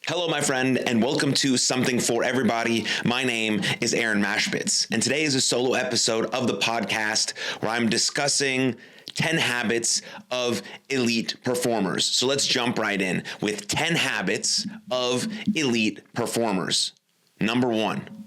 Hello, my friend, and welcome to Something for Everybody. My name is Aaron Machbitz, and today is a solo episode of the podcast where I'm discussing 10 habits of elite performers. So let's jump right in with 10 habits of elite performers. Number 1,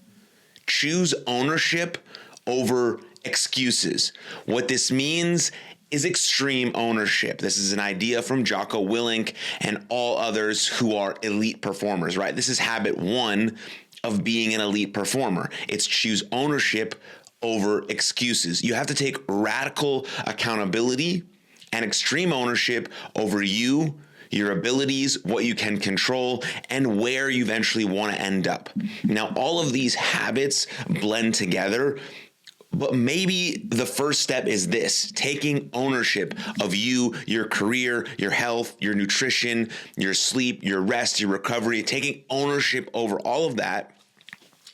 choose ownership over excuses. What this means is extreme ownership. This is an idea from Jocko Willink and all others who are elite performers, right? This is habit 1 of being an elite performer. It's choose ownership over excuses. You have to take radical accountability and extreme ownership over you, your abilities, what you can control, and where you eventually want to end up. Now, all of these habits blend together, but maybe the first step is this: taking ownership of you, your career, your health, your nutrition, your sleep, your rest, your recovery, taking ownership over all of that,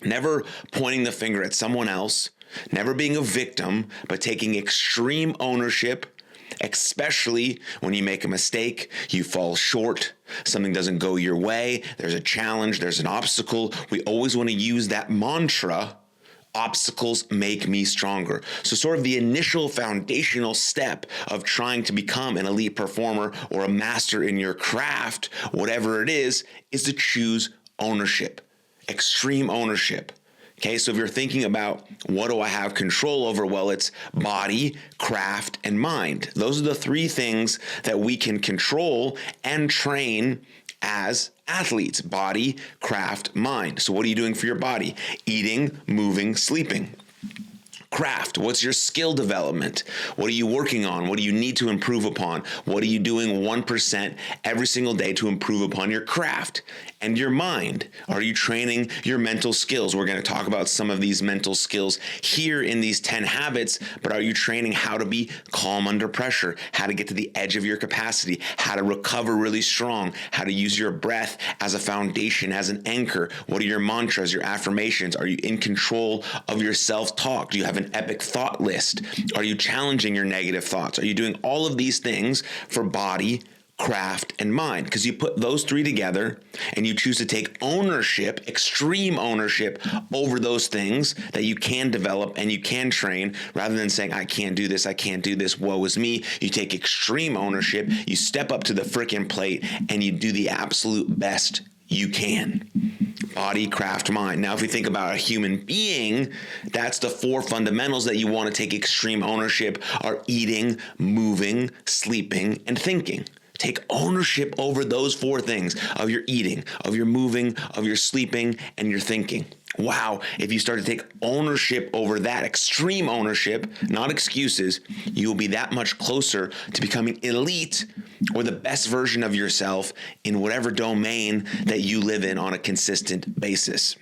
never pointing the finger at someone else, never being a victim, but taking extreme ownership, especially when you make a mistake, you fall short, something doesn't go your way, there's a challenge, there's an obstacle. We always want to use that mantra: obstacles make me stronger. So sort of the initial foundational step of trying to become an elite performer or a master in your craft, whatever it is to choose ownership, extreme ownership. Okay, so if you're thinking about what do I have control over? Well, it's body, craft, and mind. Those are the 3 things that we can control and train as athletes: body, craft, mind. So what are you doing for your body? Eating, moving, sleeping. Craft, what's your skill development? What are you working on? What do you need to improve upon? What are you doing 1% every single day to improve upon your craft? And your mind, are you training your mental skills? We're going to talk about some of these mental skills here in these 10 habits, but are you training how to be calm under pressure, how to get to the edge of your capacity, how to recover really strong, how to use your breath as a foundation, as an anchor? What are your mantras, your affirmations? Are you in control of your self-talk? Do you have an epic thought list? Are you challenging your negative thoughts? Are you doing all of these things for body, craft, and mind? Because you put those 3 together and you choose to take ownership, extreme ownership over those things that you can develop and you can train, rather than saying, I can't do this, woe is me. You take extreme ownership, you step up to the frickin' plate, and you do the absolute best you can. Body, craft, mind. Now, if we think about a human being, that's the 4 fundamentals that you want to take extreme ownership are eating, moving, sleeping, and thinking. Take ownership over those 4 things of your eating, of your moving, of your sleeping, and your thinking. Wow, if you start to take ownership over that, extreme ownership, not excuses, you will be that much closer to becoming elite or the best version of yourself in whatever domain that you live in on a consistent basis.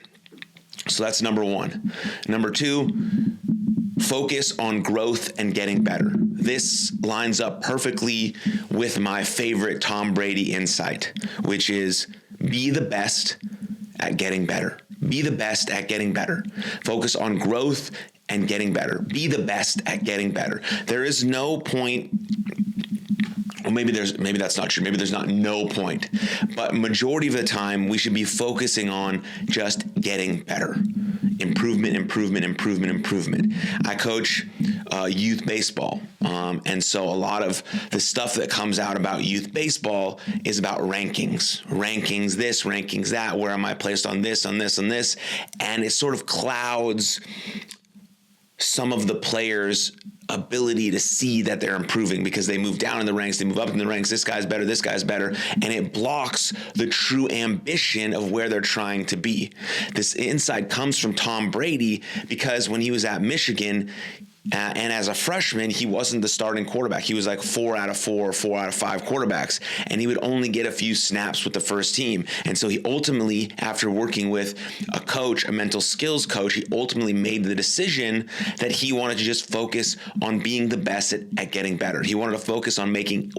So that's number 1. Number 2, focus on growth and getting better. This lines up perfectly with my favorite Tom Brady insight, which is be the best at getting better. Be the best at getting better. Focus on growth and getting better. Be the best at getting better. There is no point, or maybe that's not true. Maybe there's not no point, but majority of the time we should be focusing on just getting better. Improvement. I coach youth baseball. And so a lot of the stuff that comes out about youth baseball is about rankings, this, rankings that, where am I placed on this. And it sort of clouds some of the players' ability to see that they're improving because they move down in the ranks, they move up in the ranks, this guy's better, and it blocks the true ambition of where they're trying to be. This insight comes from Tom Brady because when he was at Michigan, and as a freshman, he wasn't the starting quarterback. He was like 4 out of 4 quarterbacks, and he would only get a few snaps with the first team. And so he ultimately, after working with a coach, a mental skills coach, he ultimately made the decision that he wanted to just focus on being the best at getting better. He wanted to focus on making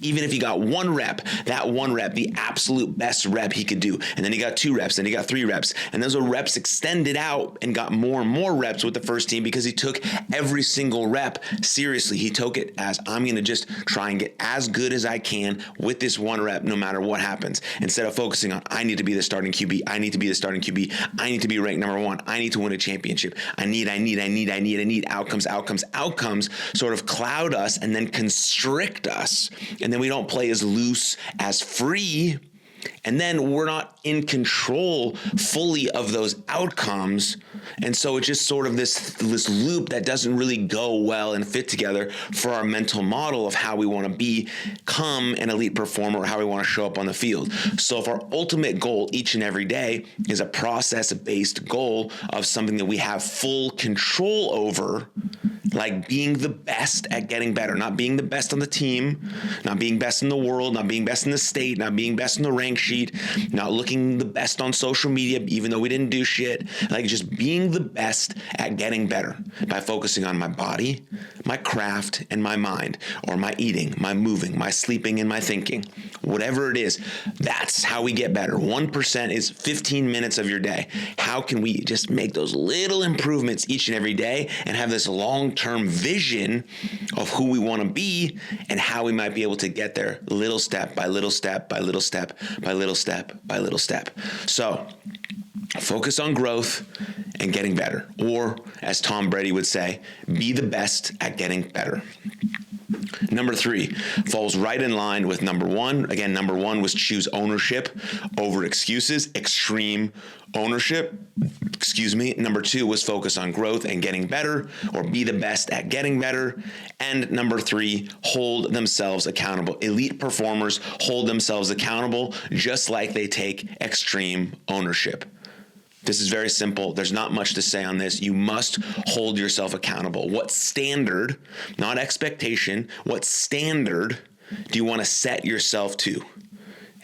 Even if he got one rep, that one rep, the absolute best rep he could do. And then he got 2 reps, then he got 3 reps. And those reps extended out and got more and more reps with the first team because he took every single rep seriously. He took it as, I'm going to just try and get as good as I can with this one rep, no matter what happens. Instead of focusing on, I need to be the starting QB. I need to be the starting QB. I need to be ranked number 1. I need to win a championship. I need outcomes sort of cloud us and then constrict us. And then we don't play as loose, as free, and then we're not in control fully of those outcomes. And so it's just sort of this loop that doesn't really go well and fit together for our mental model of how we want to become an elite performer or how we want to show up on the field. So if our ultimate goal each and every day is a process-based goal of something that we have full control over, like being the best at getting better, not being the best on the team, not being best in the world, not being best in the state, not being best in the rank sheet, not looking the best on social media, even though we didn't do shit, like just being the best at getting better by focusing on my body, my craft, and my mind, or my eating, my moving, my sleeping, and my thinking. Whatever it is, that's how we get better. 1% is 15 minutes of your day. How can we just make those little improvements each and every day and have this long-term vision of who we want to be and how we might be able to get there little step by little step by little step by little step by little step. So focus on growth and getting better. Or as Tom Brady would say, be the best at getting better. Number 3 falls right in line with number 1. Again, number 1 was choose ownership over excuses, extreme ownership. Number 2 was focus on growth and getting better, or be the best at getting better. And number 3, hold themselves accountable. Elite performers hold themselves accountable just like they take extreme ownership. This is very simple. There's not much to say on this. You must hold yourself accountable. What standard, not expectation, what standard do you want to set yourself to?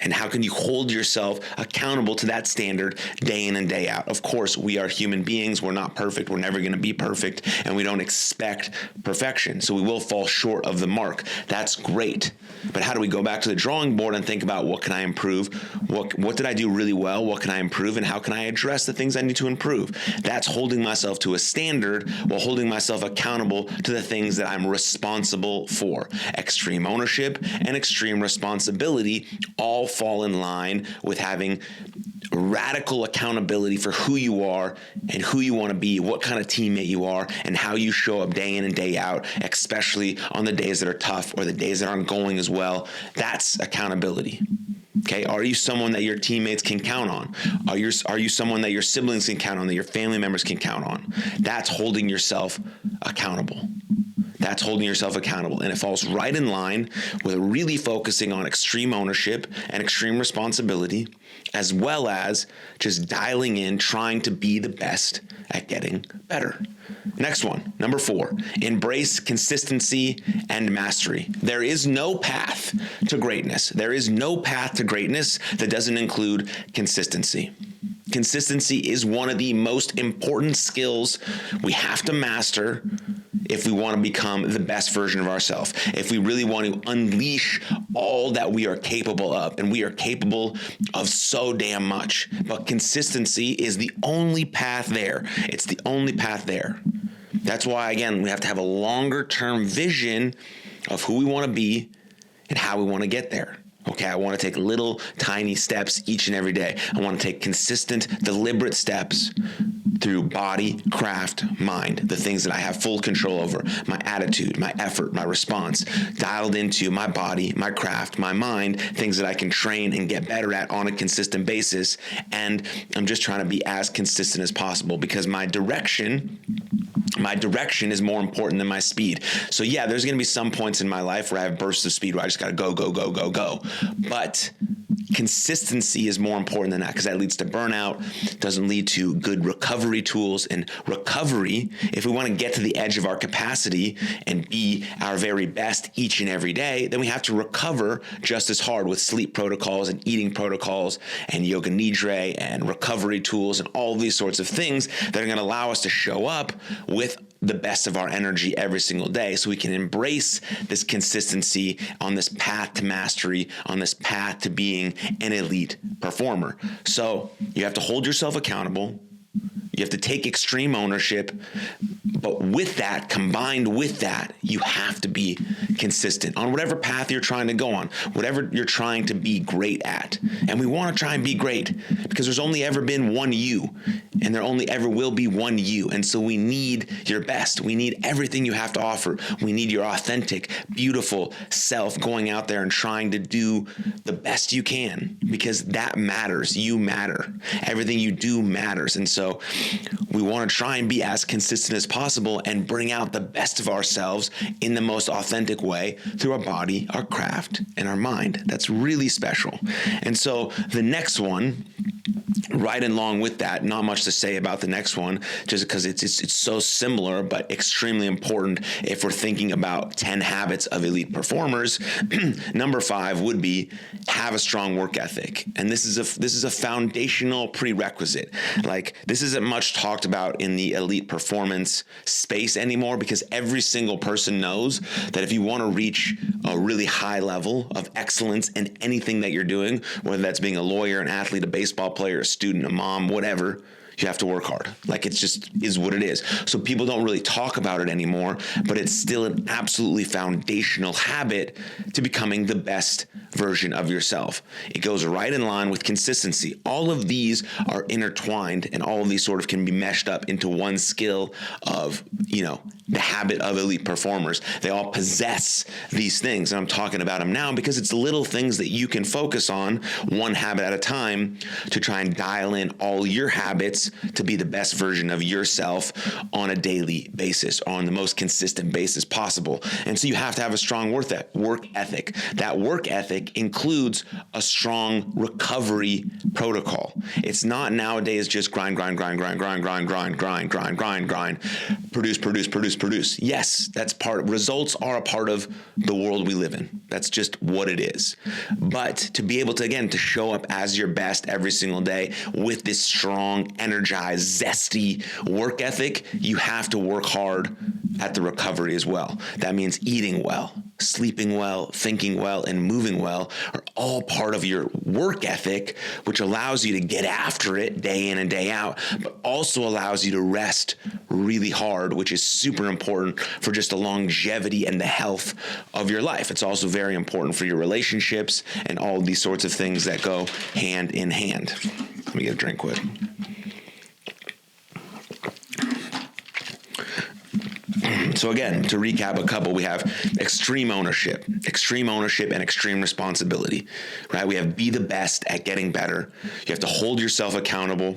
And how can you hold yourself accountable to that standard day in and day out? Of course, we are human beings. We're not perfect. We're never going to be perfect. And we don't expect perfection. So we will fall short of the mark. That's great. But how do we go back to the drawing board and think about what can I improve? What did I do really well? What can I improve? And how can I address the things I need to improve? That's holding myself to a standard while holding myself accountable to the things that I'm responsible for. Extreme ownership and extreme responsibility all fall in line with having radical accountability for who you are and who you want to be, what kind of teammate you are, and how you show up day in and day out, especially on the days that are tough or the days that aren't going as well. That's accountability. Okay, are you someone that your teammates can count on? Are you someone that your siblings can count on, that your family members can count on? That's holding yourself accountable. That's holding yourself accountable. And it falls right in line with really focusing on extreme ownership and extreme responsibility, as well as just dialing in, trying to be the best at getting better. Next one, number 4, embrace consistency and mastery. There is no path to greatness. There is no path to greatness that doesn't include consistency. Consistency is one of the most important skills we have to master if we want to become the best version of ourselves, if we really want to unleash all that we are capable of. And we are capable of so damn much. But consistency is the only path there. It's the only path there. That's why, again, we have to have a longer term vision of who we want to be and how we want to get there. Okay, I want to take little tiny steps each and every day. I want to take consistent, deliberate steps through body, craft, mind, the things that I have full control over, my attitude, my effort, my response, dialed into my body, my craft, my mind, things that I can train and get better at on a consistent basis. And I'm just trying to be as consistent as possible because my direction is more important than my speed. So yeah, there's going to be some points in my life where I have bursts of speed where I just got to go. But consistency is more important than that because that leads to burnout, doesn't lead to good recovery tools. And recovery, if we want to get to the edge of our capacity and be our very best each and every day, then we have to recover just as hard with sleep protocols and eating protocols and yoga nidra and recovery tools and all these sorts of things that are going to allow us to show up with the best of our energy every single day, so we can embrace this consistency on this path to mastery, on this path to being an elite performer. So you have to hold yourself accountable. You have to take extreme ownership, but with that, combined with that, you have to be consistent on whatever path you're trying to go on, whatever you're trying to be great at. And we want to try and be great because there's only ever been one you, and there only ever will be one you. And so we need your best. We need everything you have to offer. We need your authentic, beautiful self going out there and trying to do the best you can, because that matters. You matter. Everything you do matters. And so we want to try and be as consistent as possible and bring out the best of ourselves in the most authentic way through our body, our craft, and our mind. That's really special. And so the next one, right along with that, not much to say about the next one, just because it's so similar, but extremely important if we're thinking about 10 habits of elite performers. Number 5 would be have a strong work ethic. And this is a foundational prerequisite. Like, this isn't much talked about in the elite performance space anymore, because every single person knows that if you want to reach a really high level of excellence in anything that you're doing, whether that's being a lawyer, an athlete, a baseball player, a student, a mom, whatever, you have to work hard. Like, it just is what it is. So people don't really talk about it anymore, but it's still an absolutely foundational habit to becoming the best version of yourself. It goes right in line with consistency. All of these are intertwined, and all of these sort of can be meshed up into one skill of, the habit of elite performers. They all possess these things, and I'm talking about them now because it's little things that you can focus on one habit at a time to try and dial in all your habits to be the best version of yourself on a daily basis, on the most consistent basis possible. And so you have to have a strong work ethic. That work ethic includes a strong recovery protocol. It's not nowadays just grind, produce. Yes, results are a part of the world we live in. That's just what it is. But to be able to, again, to show up as your best every single day with this strong, energized, zesty work ethic, you have to work hard at the recovery as well. That means eating well, sleeping well, thinking well, and moving well are all part of your work ethic, which allows you to get after it day in and day out, but also allows you to rest really hard, which is super important for just the longevity and the health of your life. It's also very important for your relationships and all these sorts of things that go hand in hand. Let me get a drink quick. So again, to recap a couple, we have extreme ownership and extreme responsibility, right? We have be the best at getting better. You have to hold yourself accountable.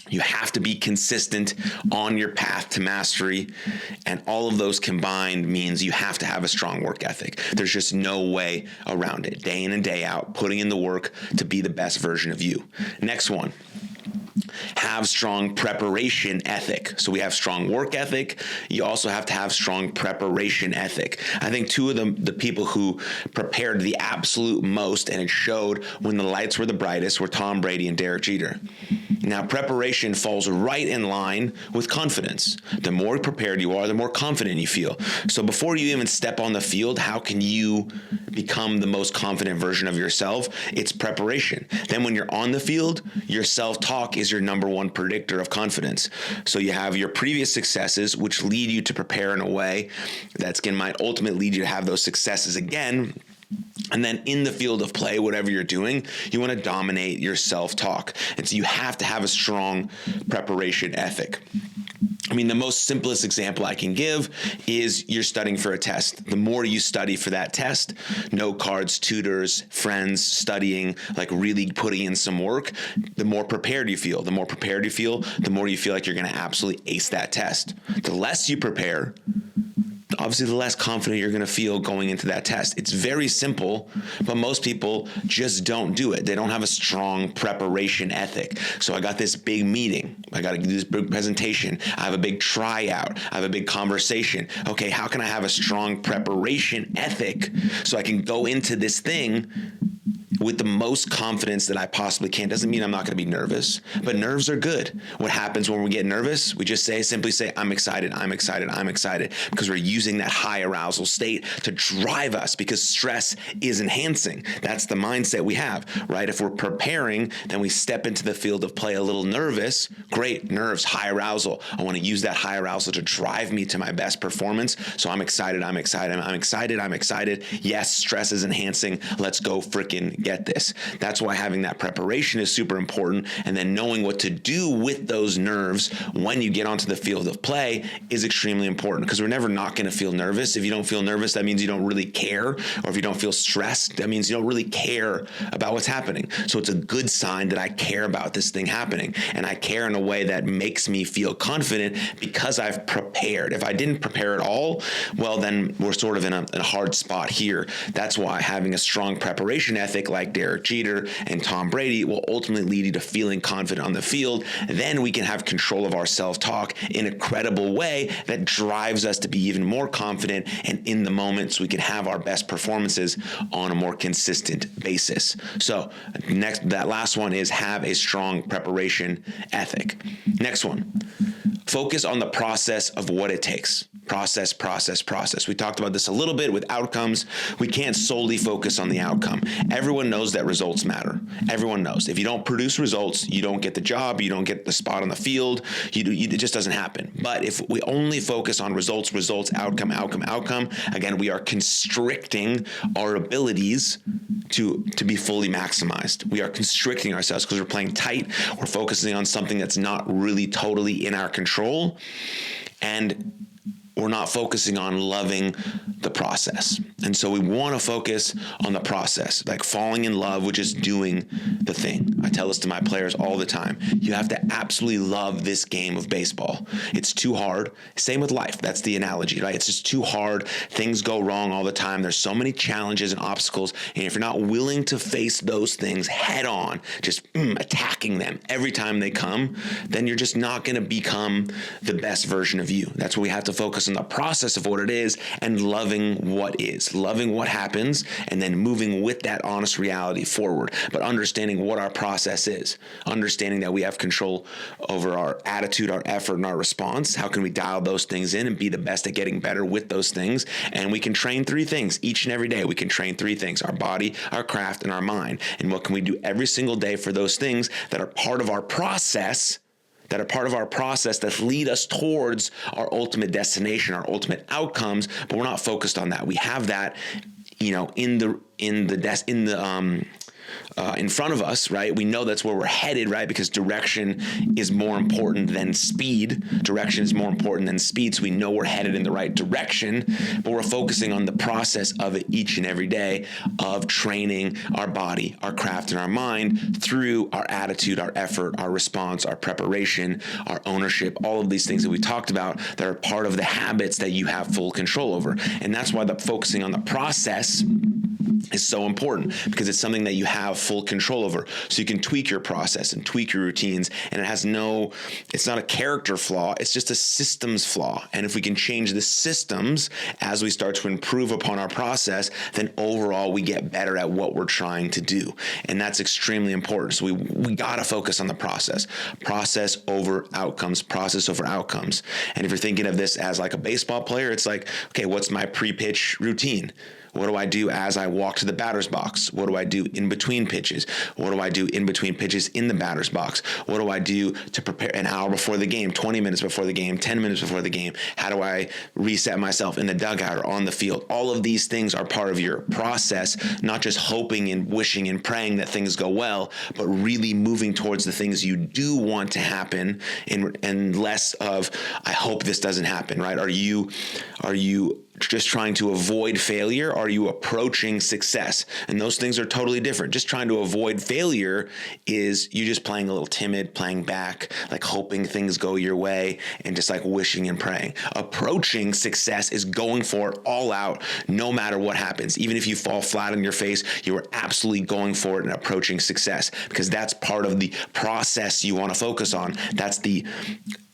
You have to be consistent on your path to mastery. And all of those combined means you have to have a strong work ethic. There's just no way around it. Day in and day out, putting in the work to be the best version of you. Next one. Have strong preparation ethic. So we have strong work ethic. You also have to have strong preparation ethic. I think two of the people who prepared the absolute most, and it showed when the lights were the brightest, were Tom Brady and Derek Jeter. Now, preparation falls right in line with confidence. The more prepared you are, the more confident you feel. So before you even step on the field, how can you become the most confident version of yourself? It's preparation. Then when you're on the field, your self-talk is your number one predictor of confidence. So you have your previous successes, which lead you to prepare in a way that might ultimately lead you to have those successes again. And then in the field of play, whatever you're doing, you want to dominate your self-talk. And so you have to have a strong preparation ethic. I mean, the most simplest example I can give is you're studying for a test. The more you study for that test, note cards, tutors, friends, studying, like really putting in some work, the more prepared you feel. The more prepared you feel, the more you feel like you're going to absolutely ace that test. The less you prepare, obviously the less confident you're going to feel going into that test. It's very simple, but most people just don't do it. They don't have a strong preparation ethic. So I got this big meeting. I got to do this big presentation. I have a big tryout. I have a big conversation. Okay, how can I have a strong preparation ethic so I can go into this thing with the most confidence that I possibly can. Doesn't mean I'm not going to be nervous, but nerves are good. What happens when we get nervous? We just simply say, I'm excited, I'm excited, I'm excited, because we're using that high arousal state to drive us, because stress is enhancing. That's the mindset we have, right? If we're preparing, then we step into the field of play a little nervous. Great, nerves, high arousal. I want to use that high arousal to drive me to my best performance. So I'm excited, I'm excited, I'm excited, I'm excited. Yes, stress is enhancing. Let's go freaking get this. That's why having that preparation is super important. And then knowing what to do with those nerves when you get onto the field of play is extremely important, because we're never not going to feel nervous. If you don't feel nervous, that means you don't really care. Or if you don't feel stressed, that means you don't really care about what's happening. So it's a good sign that I care about this thing happening. And I care in a way that makes me feel confident because I've prepared. If I didn't prepare at all, well, then we're sort of in a hard spot here. That's why having a strong preparation ethic like Derek Jeter and Tom Brady will ultimately lead you to feeling confident on the field. Then we can have control of our self-talk in a credible way that drives us to be even more confident and in the moment, so we can have our best performances on a more consistent basis. So that last one is have a strong preparation ethic. Next one, focus on the process of what it takes. Process, process, process. We talked about this a little bit with outcomes. We can't solely focus on the outcome. Everyone knows that results matter. Everyone knows. If you don't produce results, you don't get the job, you don't get the spot on the field, it just doesn't happen. But if we only focus on results, outcome, again, we are constricting our abilities to be fully maximized. We are constricting ourselves because we're playing tight. We're focusing on something that's not really totally in our control. And we're not focusing on loving the process. And so we want to focus on the process, like falling in love with just doing the thing. I tell this to my players all the time. You have to absolutely love this game of baseball. It's too hard. Same with life. That's the analogy, right? It's just too hard. Things go wrong all the time. There's so many challenges and obstacles. And if you're not willing to face those things head on, just attacking them every time they come, then you're just not going to become the best version of you. That's where we have to focus on the process of what it is and loving what is, loving what happens, and then moving with that honest reality forward. But understanding what our process is, understanding that we have control over our attitude, our effort, and our response. How can we dial those things in and be the best at getting better with those things? And we can train 3 things each and every day. We can train 3 things: our body, our craft, and our mind. And what can we do every single day for those things that are part of our process, that lead us towards our ultimate destination, our ultimate outcomes, but we're not focused on that. We have that, in front of us, right? We know that's where we're headed, right? Because direction is more important than speed. Direction is more important than speed. So we know we're headed in the right direction, but we're focusing on the process of it each and every day of training our body, our craft, and our mind through our attitude, our effort, our response, our preparation, our ownership, all of these things that we talked about that are part of the habits that you have full control over. And that's why the focusing on the process is so important, because it's something that you have full control over. So you can tweak your process and tweak your routines, and it's not a character flaw, it's just a systems flaw. And if we can change the systems as we start to improve upon our process, then overall we get better at what we're trying to do. And that's extremely important. So we got to focus on the process over outcomes, process over outcomes. And if you're thinking of this as like a baseball player, it's like, okay, what's my pre-pitch routine? What do I do as I walk to the batter's box? What do I do in between pitches? What do I do in between pitches in the batter's box? What do I do to prepare an hour before the game, 20 minutes before the game, 10 minutes before the game? How do I reset myself in the dugout or on the field? All of these things are part of your process, not just hoping and wishing and praying that things go well, but really moving towards the things you do want to happen and less of, I hope this doesn't happen, right? Are you just trying to avoid failure? Are you approaching success? And those things are totally different. Just trying to avoid failure is you just playing a little timid, playing back, like hoping things go your way and just like wishing and praying. Approaching success is going for it all out, no matter what happens. Even if you fall flat on your face, you are absolutely going for it and approaching success, because that's part of the process you want to focus on. That's the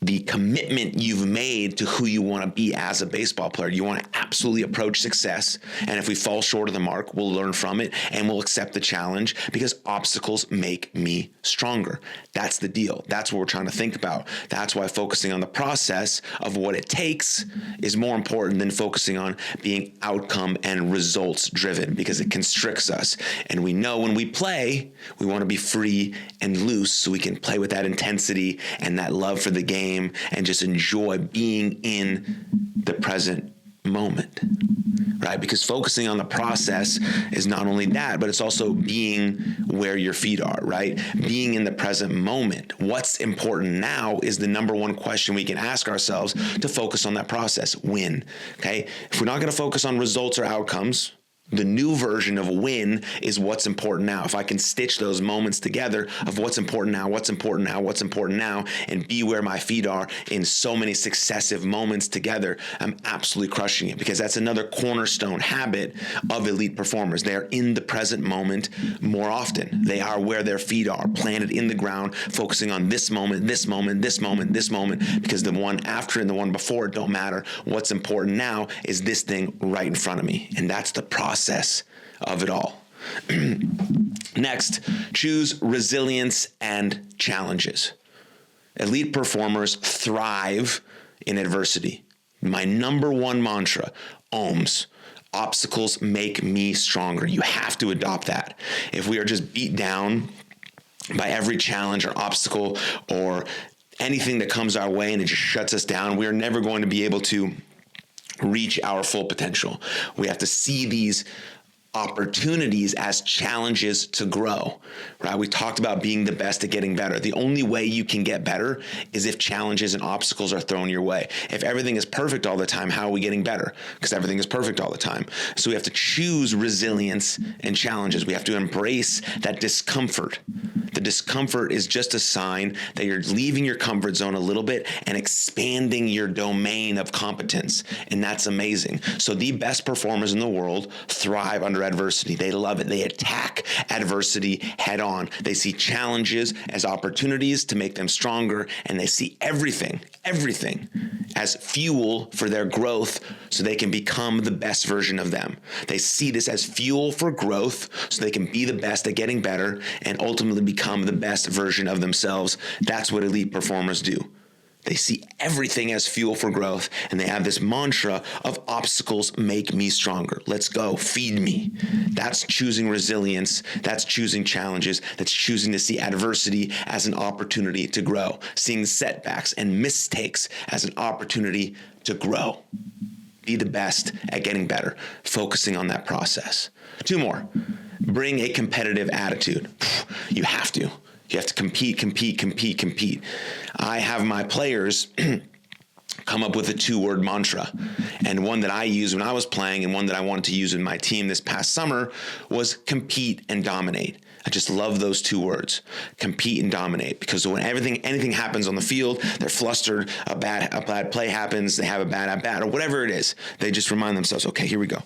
the commitment you've made to who you want to be as a baseball player. You want to absolutely approach success. And if we fall short of the mark, we'll learn from it and we'll accept the challenge because obstacles make me stronger. That's the deal. That's what we're trying to think about. That's why focusing on the process of what it takes is more important than focusing on being outcome and results driven, because it constricts us. And we know when we play, we want to be free and loose so we can play with that intensity and that love for the game and just enjoy being in the present moment, right? Because focusing on the process is not only that, but it's also being where your feet are, right? Being in the present moment. What's important now is the number one question we can ask ourselves to focus on that process. Win, okay? If we're not going to focus on results or outcomes, the new version of win is what's important now. If I can stitch those moments together of what's important now, what's important now, what's important now, and be where my feet are in so many successive moments together, I'm absolutely crushing it, because that's another cornerstone habit of elite performers. They are in the present moment more often. They are where their feet are, planted in the ground, focusing on this moment, this moment, this moment, this moment, because the one after and the one before it don't matter. What's important now is this thing right in front of me. And that's the process of it all. Next, choose resilience and challenges. Elite performers thrive in adversity. My number one mantra, OHMS, obstacles make me stronger. You have to adopt that. If we are just beat down by every challenge or obstacle or anything that comes our way and it just shuts us down, we are never going to be able to reach our full potential. We have to see these opportunities as challenges to grow, right? We talked about being the best at getting better. The only way you can get better is if challenges and obstacles are thrown your way. If everything is perfect all the time, how are we getting better? Because everything is perfect all the time. So we have to choose resilience and challenges. We have to embrace that discomfort. The discomfort is just a sign that you're leaving your comfort zone a little bit and expanding your domain of competence. And that's amazing. So the best performers in the world thrive under adversity. They love it. They attack adversity head on. They see challenges as opportunities to make them stronger, and they see everything as fuel for their growth so they can become the best version of them. They see this as fuel for growth so they can be the best at getting better and ultimately become the best version of themselves. That's what elite performers do. They see everything as fuel for growth, and they have this mantra of obstacles make me stronger. Let's go, feed me. That's choosing resilience. That's choosing challenges. That's choosing to see adversity as an opportunity to grow, seeing setbacks and mistakes as an opportunity to grow. Be the best at getting better, focusing on that process. 2 more. Bring a competitive attitude. You have to. You have to compete. I have my players come up with a 2-word mantra. And one that I used when I was playing and one that I wanted to use in my team this past summer was compete and dominate. I just love those 2 words, compete and dominate, because when anything happens on the field, they're flustered, a bad play happens, they have a bad at bat, or whatever it is, they just remind themselves, okay, here we go.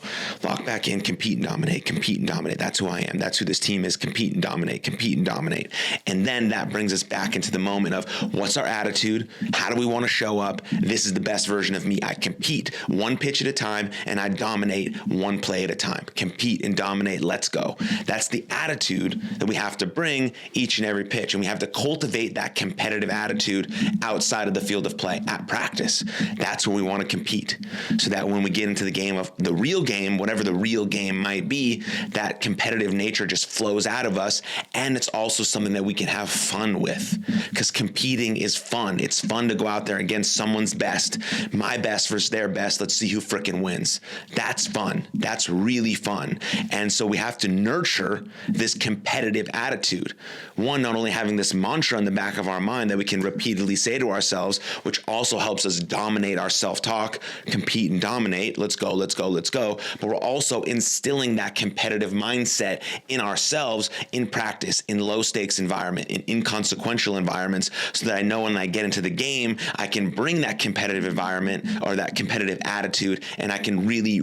Lock back in, compete and dominate. That's who I am. That's who this team is. Compete and dominate. And then that brings us back into the moment of what's our attitude? How do we want to show up? This is the best version of me. I compete 1 pitch at a time and I dominate 1 play at a time. Compete and dominate. Let's go. That's the attitude that we have to bring each and every pitch. And we have to cultivate that competitive attitude outside of the field of play at practice. That's where we want to compete, so that when we get into the game of the real game, whatever the real game might be, that competitive nature just flows out of us. And it's also something that we can have fun with, because competing is fun. It's fun to go out there against someone's best, my best versus their best. Let's see who frickin' wins. That's fun. That's really fun. And so we have to nurture this competitive attitude. One, not only having this mantra in the back of our mind that we can repeatedly say to ourselves, which also helps us dominate our self-talk, compete and dominate. Let's go. But we're also instilling that competitive mindset in ourselves in practice, in low stakes environment, in inconsequential environments, so that I know when I get into the game, I can bring that competitive environment or that competitive attitude, and I can really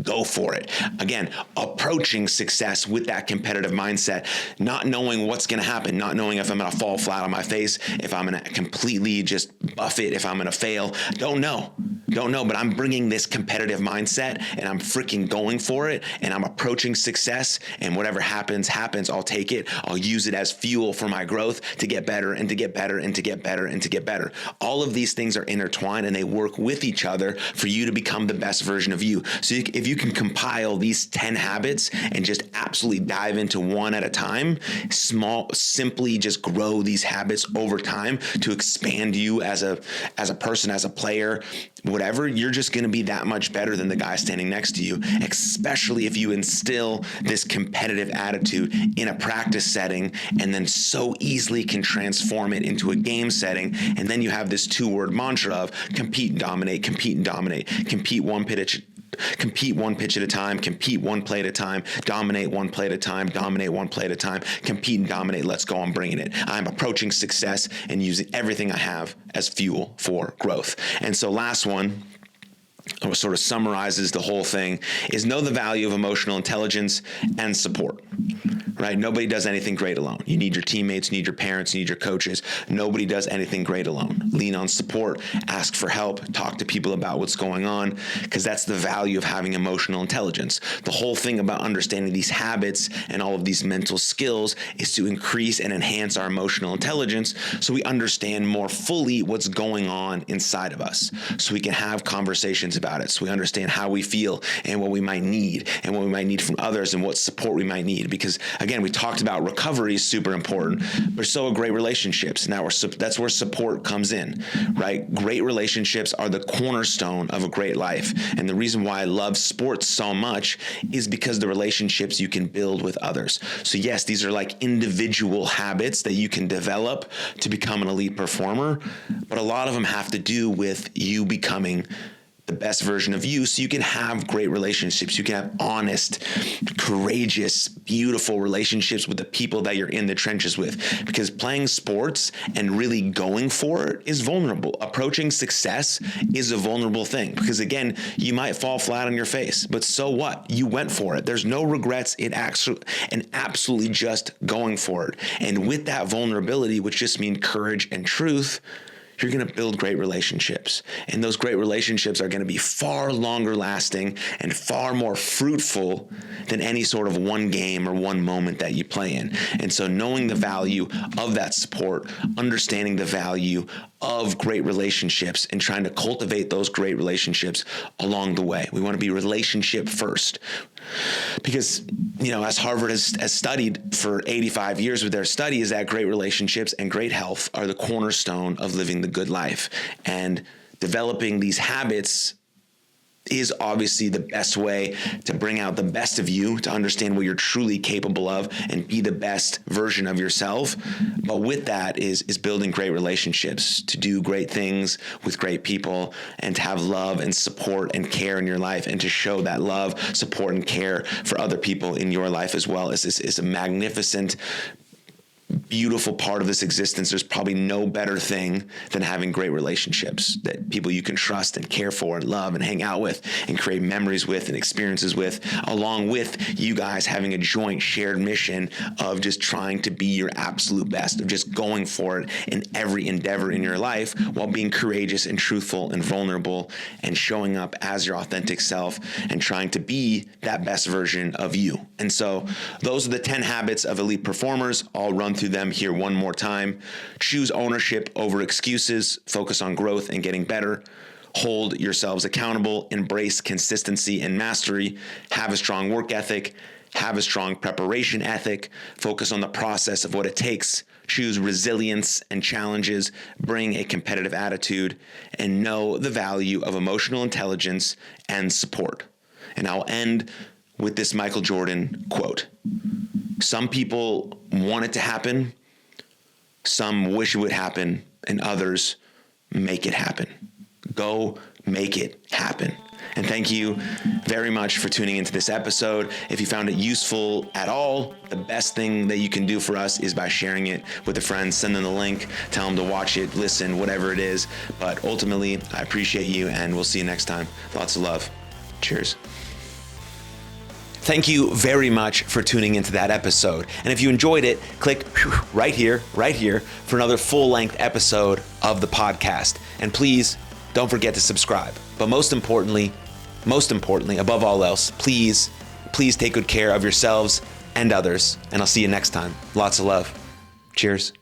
go for it. Again, approaching success with that that competitive mindset, not knowing what's going to happen, not knowing if I'm going to fall flat on my face, if I'm going to completely just buff it, if I'm going to fail. Don't know, but I'm bringing this competitive mindset and I'm freaking going for it, and I'm approaching success, and whatever happens, I'll take it. I'll use it as fuel for my growth to get better and to get better and to get better and to get better. All of these things are intertwined and they work with each other for you to become the best version of you. So if you can compile these 10 habits and just absolutely dive into one at a time, simply just grow these habits over time to expand you as a person, as a player, whatever, you're just going to be that much better than the guy standing next to you, especially if you instill this competitive attitude in a practice setting and then so easily can transform it into a game setting. And then you have this 2-word mantra of compete and dominate, compete and dominate, compete one pitch at a time, compete one play at a time, dominate one play at a time, dominate one play at a time, compete and dominate. Let's go. I'm bringing it. I'm approaching success and using everything I have as fuel for growth. And so last one, sort of summarizes the whole thing, is know the value of emotional intelligence and support, right? Nobody does anything great alone. You need your teammates, you need your parents, you need your coaches. Nobody does anything great alone. Lean on support, ask for help, talk to people about what's going on, because that's the value of having emotional intelligence. The whole thing about understanding these habits and all of these mental skills is to increase and enhance our emotional intelligence so we understand more fully what's going on inside of us, so we can have conversations about it, so we understand how we feel and what we might need and what we might need from others and what support we might need. Because again, we talked about recovery is super important, but so are great relationships. And that's where support comes in, right? Great relationships are the cornerstone of a great life. And the reason why I love sports so much is because the relationships you can build with others. So yes, these are like individual habits that you can develop to become an elite performer, but a lot of them have to do with you becoming the best version of you, so you can have great relationships. You can have honest, courageous, beautiful relationships with the people that you're in the trenches with. Because playing sports and really going for it is vulnerable. Approaching success is a vulnerable thing, because again, you might fall flat on your face, but so what? You went for it. There's no regrets. And absolutely just going for it. And with that vulnerability, which just means courage and truth, you're going to build great relationships. And those great relationships are going to be far longer lasting and far more fruitful than any sort of one game or one moment that you play in. And so knowing the value of that support, understanding the value of great relationships and trying to cultivate those great relationships along the way. We want to be relationship first. Because, as Harvard has studied for 85 years with their study, is that great relationships and great health are the cornerstone of living the good life. And developing these habits is obviously the best way to bring out the best of you, to understand what you're truly capable of and be the best version of yourself. But with that is building great relationships, to do great things with great people, and to have love and support and care in your life, and to show that love, support, and care for other people in your life as well. Is a magnificent, beautiful part of this existence. There's probably no better thing than having great relationships, that people you can trust and care for and love and hang out with and create memories with and experiences with, along with you guys having a joint shared mission of just trying to be your absolute best, of just going for it in every endeavor in your life while being courageous and truthful and vulnerable and showing up as your authentic self and trying to be that best version of you. And so those are the 10 habits of elite performers. I'll run through them here one more time. Choose ownership over excuses. Focus on growth and getting better. Hold yourselves accountable. Embrace consistency and mastery. Have a strong work ethic. Have a strong preparation ethic. Focus on the process of what it takes. Choose resilience and challenges. Bring a competitive attitude. And know the value of emotional intelligence and support. And I'll end with this Michael Jordan quote. Some people want it to happen, some wish it would happen, and others make it happen. Go make it happen. And thank you very much for tuning into this episode. If you found it useful at all, the best thing that you can do for us is by sharing it with a friend. Send them the link, tell them to watch it, listen, whatever it is. But ultimately, I appreciate you, and we'll see you next time. Lots of love. Cheers. Thank you very much for tuning into that episode. And if you enjoyed it, click right here for another full-length episode of the podcast. And please don't forget to subscribe. But most importantly, above all else, please take good care of yourselves and others. And I'll see you next time. Lots of love. Cheers.